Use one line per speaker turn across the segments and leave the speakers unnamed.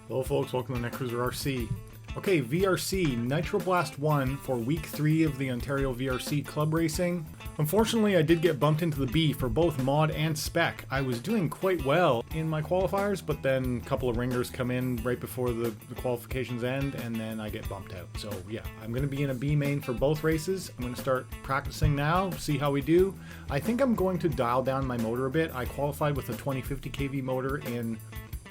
Hello folks, welcome to NetCruiser RC. Okay, VRC, Nitro Blast 1 for week 3 of the Ontario VRC Club Racing. Unfortunately, I did get bumped into the B for both mod and spec. I was doing quite well in my qualifiers, but then a couple of ringers come in right before the qualifications end, and then I get bumped out. So yeah, I'm going to be in a B main for both races. I'm going to start practicing now, see how we do. I think I'm going to dial down my motor a bit. I qualified with a 2050 kV motor in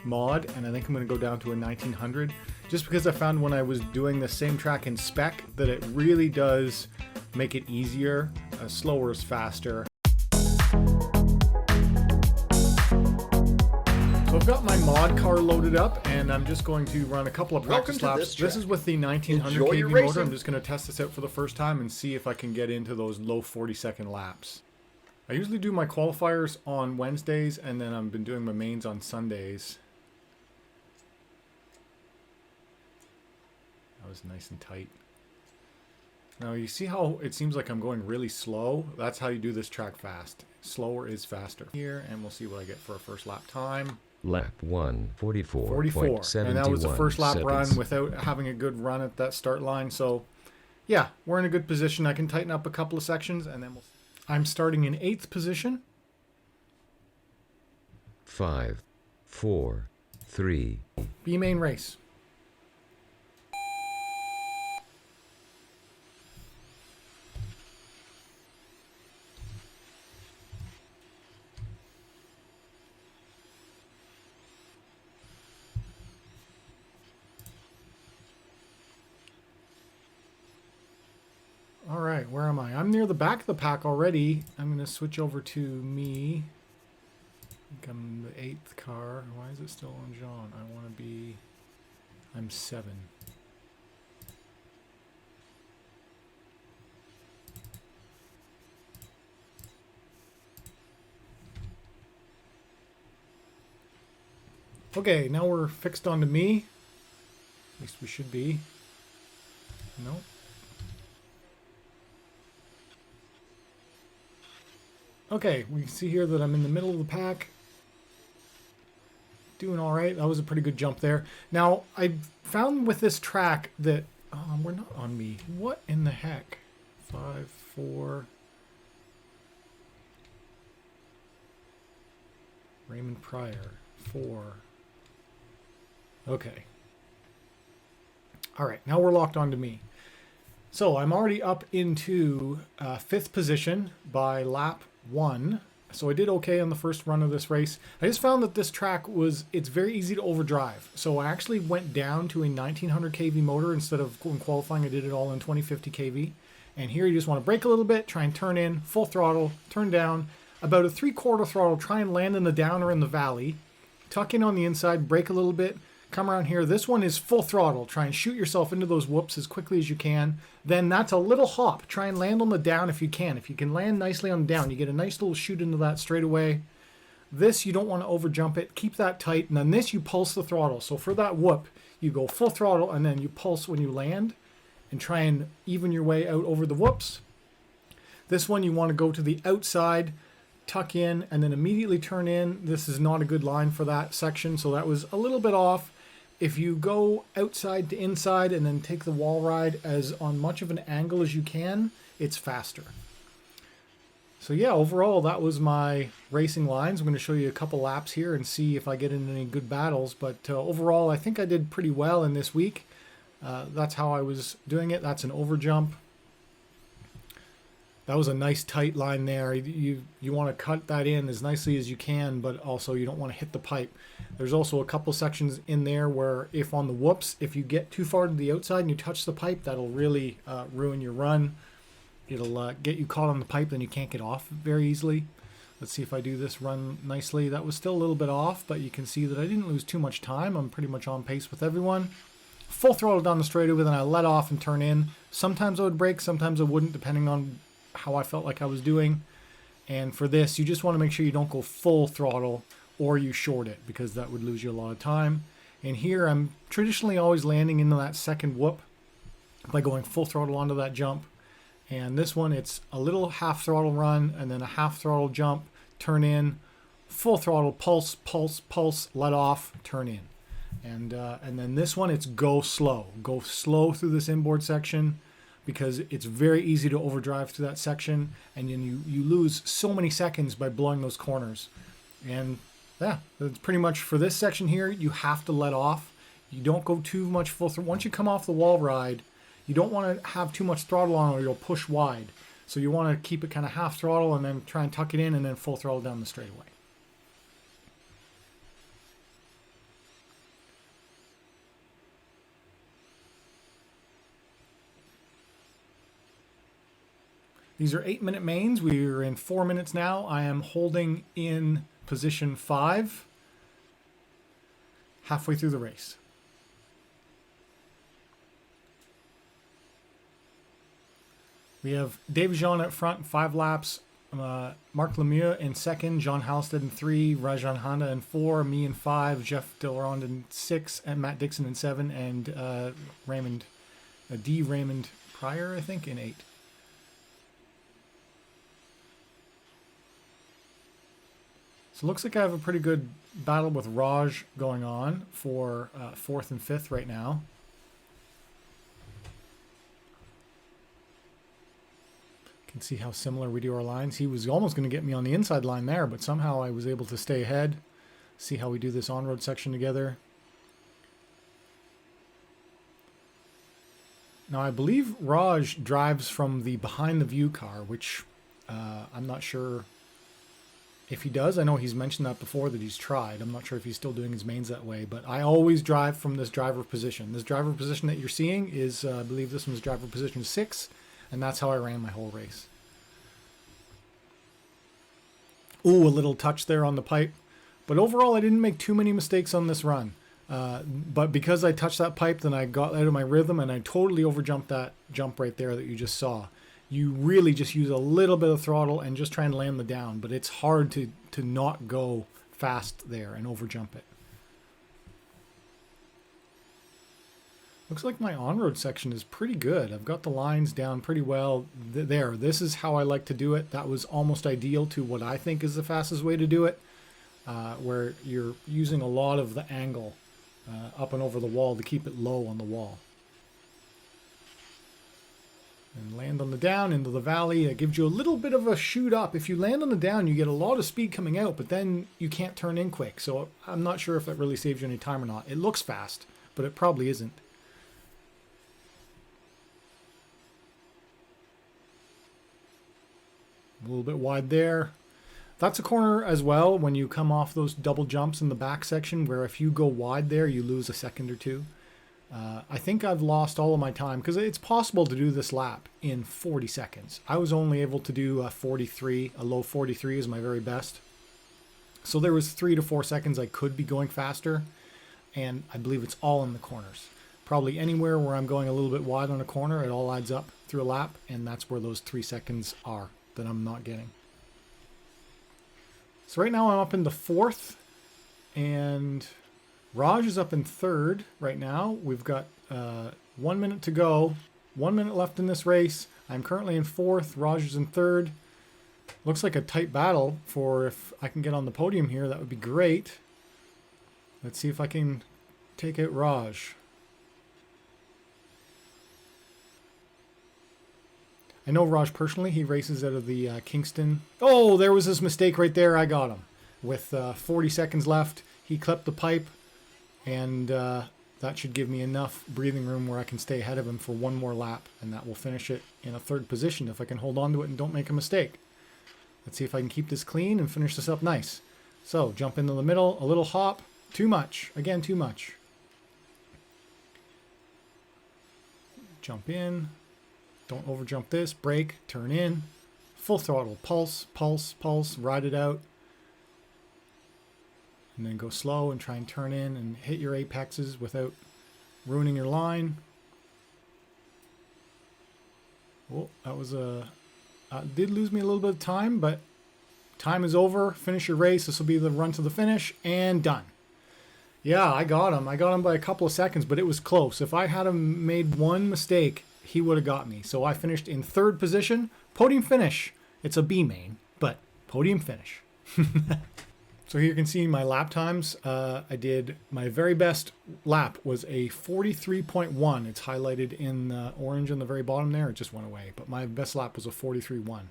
mod, and I think I'm going to go down to a 1900 just because I found when I was doing the same track in spec that it really does make it easier. Slower is faster. So I've got my mod car loaded up and I'm just going to run a couple of practice laps. This is with the 1900 kV motor. I'm just going to test this out for the first time and see if I can get into those low 40-second laps. I usually do my qualifiers on Wednesdays and then I've been doing my mains on Sundays. That was nice and tight. Now you see how it seems like I'm going really slow? That's how you do this track fast. Slower is faster. Here, and we'll see what I get for a first lap time.
Lap 1, 44.
44. And that was the first lap run without having a good run at that start line. So yeah, we're in a good position. I can tighten up a couple of sections and then I'm starting in 8th position.
5, 4, 3.
B main race. All right, where am I? I'm near the back of the pack already. I'm going to switch over to me. I think I'm the 8th car. Why is it still on John? I want to be... I'm 7. Okay, now we're fixed onto me. At least we should be. Nope. Okay, we can see here that I'm in the middle of the pack. Doing all right. That was a pretty good jump there. Now, I found with this track that... we're not on me. What in the heck? 5, 4... Raymond Pryor. 4... Okay. All right, now we're locked onto me. So I'm already up into 5th position by lap 1. So I did okay on the first run of this race. I just found that this track it's very easy to overdrive. So I actually went down to a 1900 kV motor instead of going qualifying. I did it all in 2050 kV. And here you just want to brake a little bit, try and turn in, full throttle, turn down, about a 3/4 throttle, try and land in the down or in the valley, tuck in on the inside, brake a little bit, come around here. This one is full throttle. Try and shoot yourself into those whoops as quickly as you can. Then that's a little hop. Try and land on the down if you can. If you can land nicely on the down, you get a nice little shoot into that straightaway. This, you don't want to over jump it. Keep that tight. And then this, you pulse the throttle. So for that whoop, you go full throttle and then you pulse when you land and try and even your way out over the whoops. This one, you want to go to the outside, tuck in, and then immediately turn in. This is not a good line for that section, so that was a little bit off. If you go outside to inside and then take the wall ride as on much of an angle as you can, it's faster. So yeah, overall, that was my racing lines. I'm going to show you a couple laps here and see if I get in any good battles. But overall, I think I did pretty well in this week. That's how I was doing it. That's an over jump. That was a nice tight line there. You want to cut that in as nicely as you can, but also you don't want to hit the pipe. There's also a couple sections in there where if on the whoops, if you get too far to the outside and you touch the pipe, that'll really ruin your run. It'll get you caught on the pipe, then you can't get off very easily. Let's see if I do this run nicely. That was still a little bit off, but you can see that I didn't lose too much time. I'm pretty much on pace with everyone. Full throttle down the straightaway, then I let off and turn in. Sometimes I would brake, sometimes I wouldn't, depending on how I felt like I was doing. And for this, you just want to make sure you don't go full throttle or you short it, because that would lose you a lot of time. And here I'm traditionally always landing into that second whoop by going full throttle onto that jump. And this one, it's a little half throttle run and then a half throttle jump, turn in, full throttle, pulse, pulse, pulse, let off, turn in. And then this one, it's go slow. Go slow through this inboard section because it's very easy to overdrive through that section, and then you lose so many seconds by blowing those corners. And yeah, that's pretty much for this section here. You have to let off. You don't go too much full through. Once you come off the wall ride, you don't want to have too much throttle on or you'll push wide. So you want to keep it kind of half throttle and then try and tuck it in and then full throttle down the straightaway. These are 8-minute mains. We're in 4 minutes now. I am holding in position 5 halfway through the race. We have David Jean at front, 5 laps. Marc Lemieux in second, John Halstead in 3, Rajan Honda in 4, me in 5, Jeff Delrond in 6, and Matt Dixon in 7, and Raymond Pryor, I think, in 8. So it looks like I have a pretty good battle with Raj going on for 4th and 5th right now. Can see how similar we do our lines. He was almost going to get me on the inside line there, but somehow I was able to stay ahead. See how we do this on-road section together. Now I believe Raj drives from the behind-the-view car, which I'm not sure if he does. I know he's mentioned that before, that he's tried. I'm not sure if he's still doing his mains that way, but I always drive from this driver position. This driver position that you're seeing is, I believe this one's driver position 6, and that's how I ran my whole race. Ooh, a little touch there on the pipe. But overall, I didn't make too many mistakes on this run. But because I touched that pipe, then I got out of my rhythm, and I totally overjumped that jump right there that you just saw. You really just use a little bit of throttle and just try and land the down, but it's hard to not go fast there and overjump it. Looks like my on-road section is pretty good. I've got the lines down pretty well there. This is how I like to do it. That was almost ideal to what I think is the fastest way to do it, where you're using a lot of the angle up and over the wall to keep it low on the wall. And land on the down into the valley. It gives you a little bit of a shoot up. If you land on the down, you get a lot of speed coming out, but then you can't turn in quick. So I'm not sure if that really saves you any time or not. It looks fast, but it probably isn't. A little bit wide there. That's a corner as well when you come off those double jumps in the back section, where if you go wide there, you lose a second or two. I think I've lost all of my time because it's possible to do this lap in 40 seconds. I was only able to do a 43, a low 43 is my very best. So there was 3 to 4 seconds I could be going faster, and I believe it's all in the corners. Probably anywhere where I'm going a little bit wide on a corner, it all adds up through a lap, and that's where those 3 seconds are that I'm not getting. So right now I'm up in the 4th, and Raj is up in 3rd right now. We've got 1 minute to go. 1 minute left in this race. I'm currently in 4th. Raj is in 3rd. Looks like a tight battle for if I can get on the podium here. That would be great. Let's see if I can take out Raj. I know Raj personally. He races out of the Kingston. Oh, there was his mistake right there. I got him. With 40 seconds left, he clipped the pipe. And that should give me enough breathing room where I can stay ahead of him for one more lap. And that will finish it in a 3rd position if I can hold on to it and don't make a mistake. Let's see if I can keep this clean and finish this up nice. So, jump into the middle, a little hop. Too much. Again, too much. Jump in. Don't overjump this. Brake. Turn in. Full throttle. Pulse, pulse, pulse. Ride it out. And then go slow and try and turn in and hit your apexes without ruining your line. Oh, that was did lose me a little bit of time, but time is over. Finish your race. This will be the run to the finish, and done. Yeah, I got him. I got him by a couple of seconds, but it was close. If I had him made one mistake, he would have got me. So I finished in 3rd position. Podium finish. It's a B main, but podium finish. So So here you can see my lap times. I did my very best lap was a 43.1. It's highlighted in orange on the very bottom there. It just went away. But my best lap was a 43.1.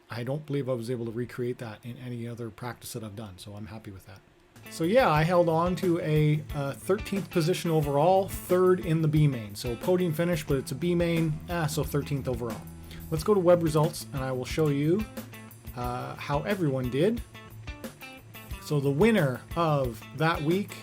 I don't believe I was able to recreate that in any other practice that I've done. So I'm happy with that. So yeah, I held on to a 13th position overall, 3rd in the B main. So podium finish, but it's a B main, so 13th overall. Let's go to web results and I will show you how everyone did. So the winner of that week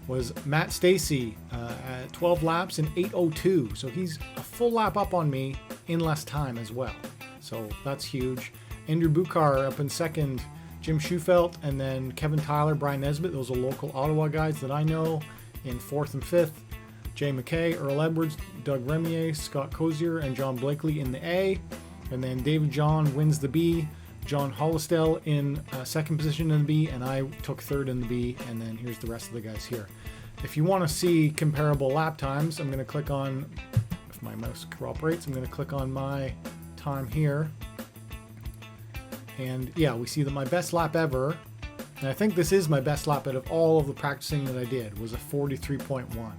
was Matt Stacy at 12 laps in 8:02. So he's a full lap up on me in less time as well. So that's huge. Andrew Buchar up in second, Jim Schufelt, and then Kevin Tyler, Brian Nesbitt. Those are local Ottawa guys that I know in 4th and 5th. Jay McKay, Earl Edwards, Doug Remier, Scott Cozier, and John Blakely in the A. And then David John wins the B. John Hollistel in 2nd position in the B, and I took 3rd in the B, and then here's the rest of the guys here. If you want to see comparable lap times, I'm going to click on, if my mouse cooperates, I'm going to click on my time here. And yeah, we see that my best lap ever, and I think this is my best lap out of all of the practicing that I did, was a 43.1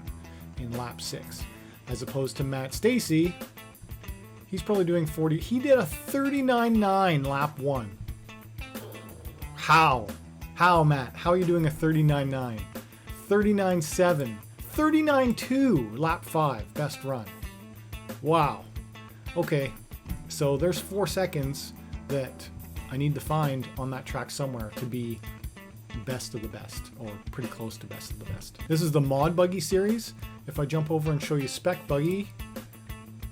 in lap 6. As opposed to Matt Stacy, he's probably doing 40. He did a 39.9 lap 1. How? How, Matt? How are you doing a 39.9? 39.7. 39.2 lap 5. Best run. Wow. Okay. So there's 4 seconds that I need to find on that track somewhere to be best of the best, or pretty close to best of the best. This is the Mod Buggy series. If I jump over and show you Spec Buggy,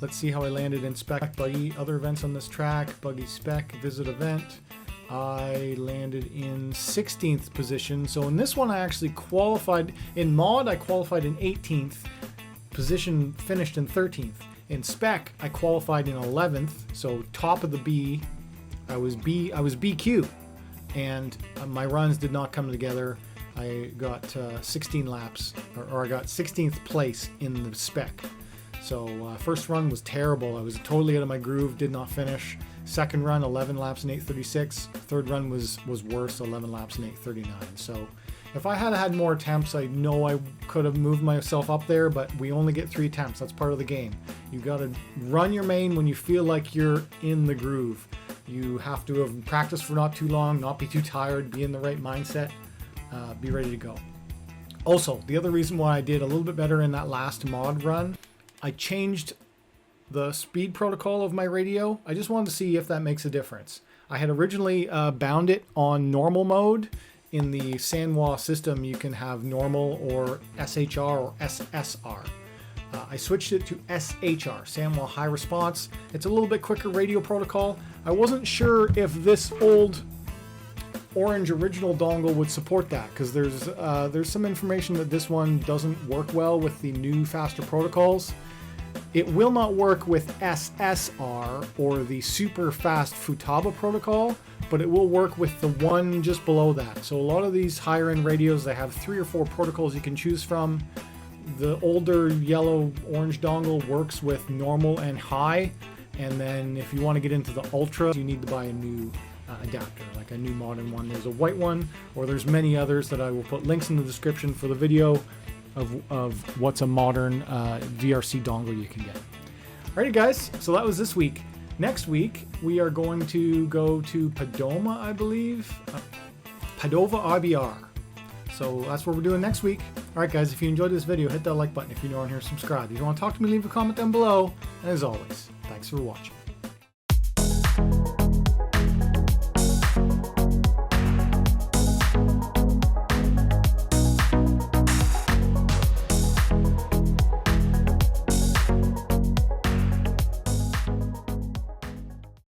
let's see how I landed in Spec Buggy. Other events on this track, Buggy Spec, Visit Event. I landed in 16th position. So in this one, I actually qualified. In Mod, I qualified in 18th. Position finished in 13th. In Spec, I qualified in 11th. So top of the B. I was BQ. And my runs did not come together. I got 16 laps, or I got 16th place in the Spec. So first run was terrible. I was totally out of my groove, did not finish. Second run, 11 laps in 8:36. Third run was worse, 11 laps in 8:39. So if I had more attempts, I know I could have moved myself up there, but we only get 3 attempts. That's part of the game. You got to run your main when you feel like you're in the groove. You have to have practiced for not too long, not be too tired, be in the right mindset, be ready to go. Also, the other reason why I did a little bit better in that last mod run, I changed the speed protocol of my radio. I just wanted to see if that makes a difference. I had originally bound it on normal mode. In the Sanwa system, you can have normal or SHR or SSR. I switched it to SHR, Sanwa High Response. It's a little bit quicker radio protocol. I wasn't sure if this old orange original dongle would support that, because there's some information that this one doesn't work well with the new faster protocols. It will not work with SSR or the super fast Futaba protocol, but it will work with the one just below that. So a lot of these higher end radios, they have 3 or 4 protocols you can choose from. The older yellow orange dongle works with normal and high, and then if you want to get into the ultra, you need to buy a new adapter, like a new modern one. There's a white one, or there's many others that I will put links in the description for the video of what's a modern VRC dongle you can get. Alrighty guys, so that was this week. Next week we are going to go to Padova, I believe. Padova RBR. So that's what we're doing next week. Alright guys, if you enjoyed this video, hit that like button. If you're new on here, subscribe. If you want to talk to me, leave a comment down below. And as always, thanks for watching.